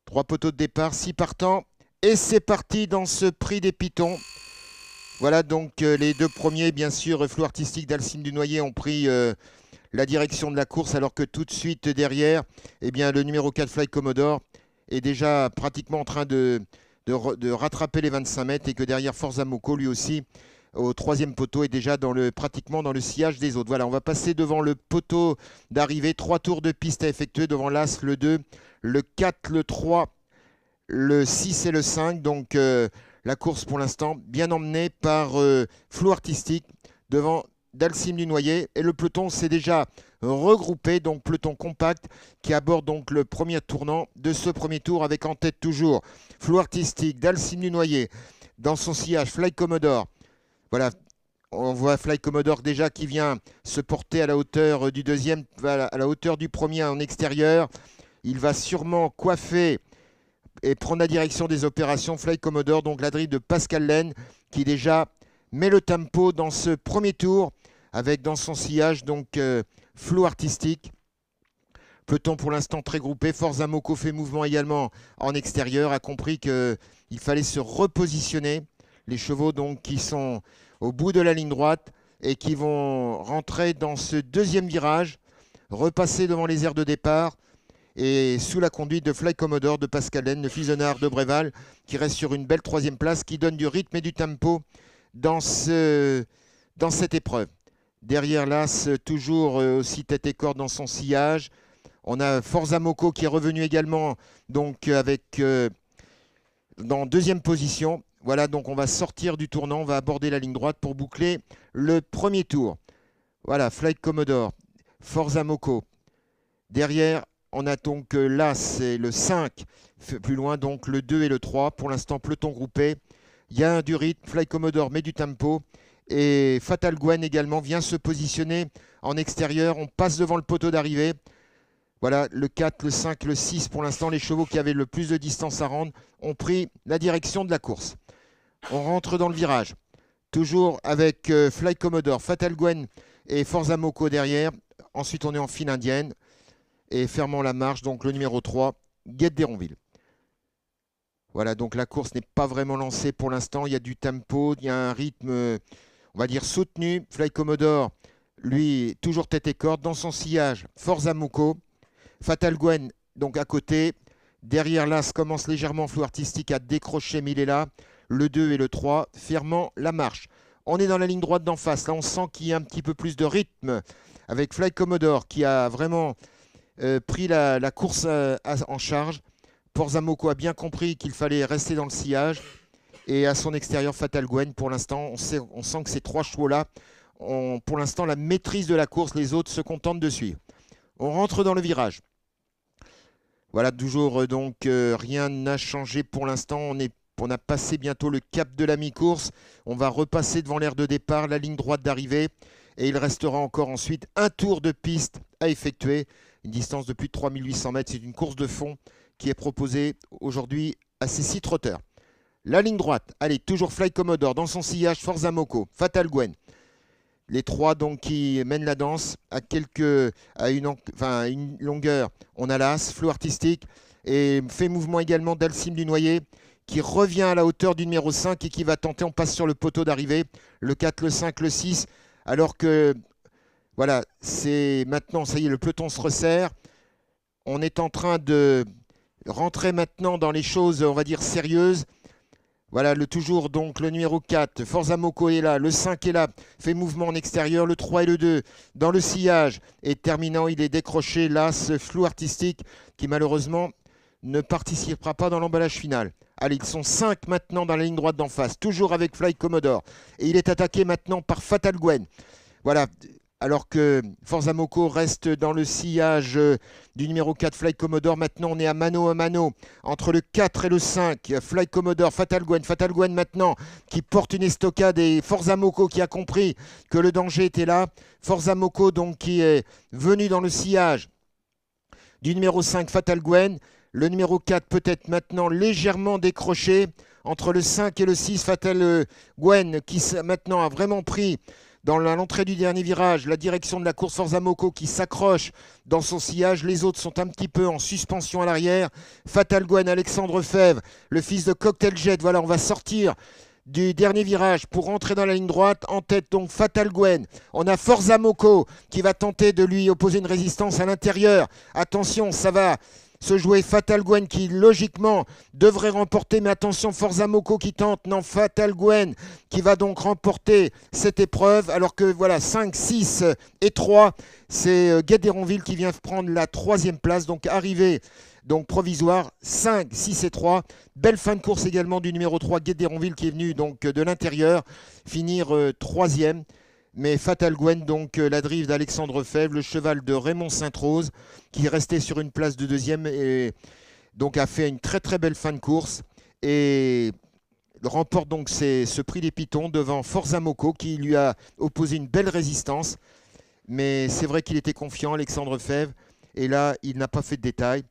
3 poteaux de départ, 6 partants. Et c'est parti dans ce prix des pitons. Voilà donc les deux premiers, bien sûr, Flou Artistique d'Alcime du Noyer ont pris la direction de la course, alors que tout de suite derrière, eh bien, le numéro 4 Fly Commodore est déjà pratiquement en train de rattraper les 25 mètres, et que derrière Forza Moco, lui aussi, au troisième poteau, est déjà pratiquement dans le sillage des autres. Voilà, on va passer devant le poteau d'arrivée. 3 tours de piste à effectuer devant l'As, le 2, le 4, le 3, le 6 et le 5. Donc la course pour l'instant bien emmenée par Flou Artistique devant d'Alcime du Noyer. Et le peloton s'est déjà regroupé, donc peloton compact qui aborde donc le premier tournant de ce premier tour, avec en tête toujours Flou Artistique d'Alcime du Noyer. Dans son sillage, Fly Commodore. Voilà, on voit Fly Commodore déjà qui vient se porter à la hauteur du deuxième, à la hauteur du premier en extérieur. Il va sûrement coiffer et prendre la direction des opérations. Fly Commodore, donc la drille de Pascal Laine, qui déjà met le tempo dans ce premier tour, avec dans son sillage donc Flou Artistique. Peloton pour l'instant très groupé. Forza Moco fait mouvement également en extérieur, a compris qu'il fallait se repositionner. Les chevaux donc qui sont au bout de la ligne droite et qui vont rentrer dans ce deuxième virage, repasser devant les aires de départ, et sous la conduite de Fly Commodore de Pascal Laine, le Fisonnard de Bréval, qui reste sur une belle troisième place, qui donne du rythme et du tempo dans cette épreuve. Derrière l'As, toujours aussi tête et corde dans son sillage. On a Forza Moco qui est revenu également donc dans deuxième position. Voilà, donc on va sortir du tournant, on va aborder la ligne droite pour boucler le premier tour. Voilà, Fly Commodore, Forza Moco. Derrière, on a donc l'As et le 5, plus loin donc le 2 et le 3. Pour l'instant, peloton groupé. Il y a du rythme, Fly Commodore met du tempo. Et Fatal Gwen également vient se positionner en extérieur. On passe devant le poteau d'arrivée. Voilà, le 4, le 5, le 6, pour l'instant, les chevaux qui avaient le plus de distance à rendre ont pris la direction de la course. On rentre dans le virage. Toujours avec Fly Commodore, Fatal Gwen et Forza Moco derrière. Ensuite, on est en file indienne. Et fermant la marche, donc le numéro 3, Guette d'Héronville. Voilà, donc la course n'est pas vraiment lancée pour l'instant. Il y a du tempo, il y a un rythme, on va dire, soutenu. Fly Commodore, lui, toujours tête et corde. Dans son sillage, Forza Moco. Fatal Gwen, donc à côté. Derrière l'As commence légèrement Flou Artistique à décrocher, mais il est là. Le 2 et le 3, fermant la marche. On est dans la ligne droite d'en face. Là, on sent qu'il y a un petit peu plus de rythme avec Fly Commodore qui a vraiment pris la course en charge. Forza Moco a bien compris qu'il fallait rester dans le sillage. Et à son extérieur, Fatal Gwen, pour l'instant, on sent que ces 3 chevaux-là ont pour l'instant la maîtrise de la course. Les autres se contentent de suivre. On rentre dans le virage. Voilà, toujours donc rien n'a changé pour l'instant. On a passé bientôt le cap de la mi-course. On va repasser devant l'aire de départ, la ligne droite d'arrivée. Et il restera encore ensuite un tour de piste à effectuer. Une distance de plus de 3800 mètres. C'est une course de fond qui est proposée aujourd'hui à ces 6 trotteurs. La ligne droite, allez, toujours Fly Commodore dans son sillage, Forza Moco, Fatal Gwen. Les 3 donc qui mènent la danse à une longueur. On a l'As, Flou Artistique, et fait mouvement également d'Alcime du Noyer, qui revient à la hauteur du numéro 5 et qui va tenter, on passe sur le poteau d'arrivée, le 4, le 5, le 6, alors que voilà, c'est maintenant, ça y est, le peloton se resserre. On est en train de rentrer maintenant dans les choses, on va dire, sérieuses. Voilà, toujours donc le numéro 4, Forza Moco est là, le 5 est là, fait mouvement en extérieur, le 3 et le 2 dans le sillage. Et terminant, il est décroché, l'As Flou Artistique, qui malheureusement ne participera pas dans l'emballage final. Allez, ils sont 5 maintenant dans la ligne droite d'en face, toujours avec Fly Commodore. Et il est attaqué maintenant par Fatal Gwen. Voilà, alors que Forza Moco reste dans le sillage du numéro 4, Fly Commodore. Maintenant, on est à mano à mano entre le 4 et le 5. Fly Commodore, Fatal Gwen. Fatal Gwen maintenant qui porte une estocade, et Forza Moco qui a compris que le danger était là. Forza Moco donc qui est venu dans le sillage du numéro 5, Fatal Gwen. Le numéro 4 peut-être maintenant légèrement décroché entre le 5 et le 6, Fatal Gwen qui maintenant a vraiment pris Dans l'entrée du dernier virage, la direction de la course Forza Moco qui s'accroche dans son sillage. Les autres sont un petit peu en suspension à l'arrière. Fatal Gwen, Alexandre Fèvre, le fils de Cocktail Jet. Voilà, on va sortir du dernier virage pour rentrer dans la ligne droite. En tête, donc, Fatal Gwen. On a Forza Moco qui va tenter de lui opposer une résistance à l'intérieur. Attention, ça va se jouer. Fatal Gwen qui, logiquement, devrait remporter. Mais attention, Forza Moco qui tente. Non, Fatal Gwen qui va donc remporter cette épreuve. Alors que, voilà, 5, 6 et 3, c'est Guet d'Héronville qui vient prendre la 3e place. Donc, arrivé donc provisoire, 5, 6 et 3. Belle fin de course également du numéro 3, Guet d'Héronville, qui est venu donc de l'intérieur, finir 3e. Mais Fatal Gwen, donc la drive d'Alexandre Fèvre, le cheval de Raymond Sainte-Rose, qui est resté sur une place de 2e et donc a fait une très très belle fin de course. Et remporte donc ce prix des Pitons devant Forza Moco, qui lui a opposé une belle résistance. Mais c'est vrai qu'il était confiant, Alexandre Fèvre. Et là, il n'a pas fait de détails.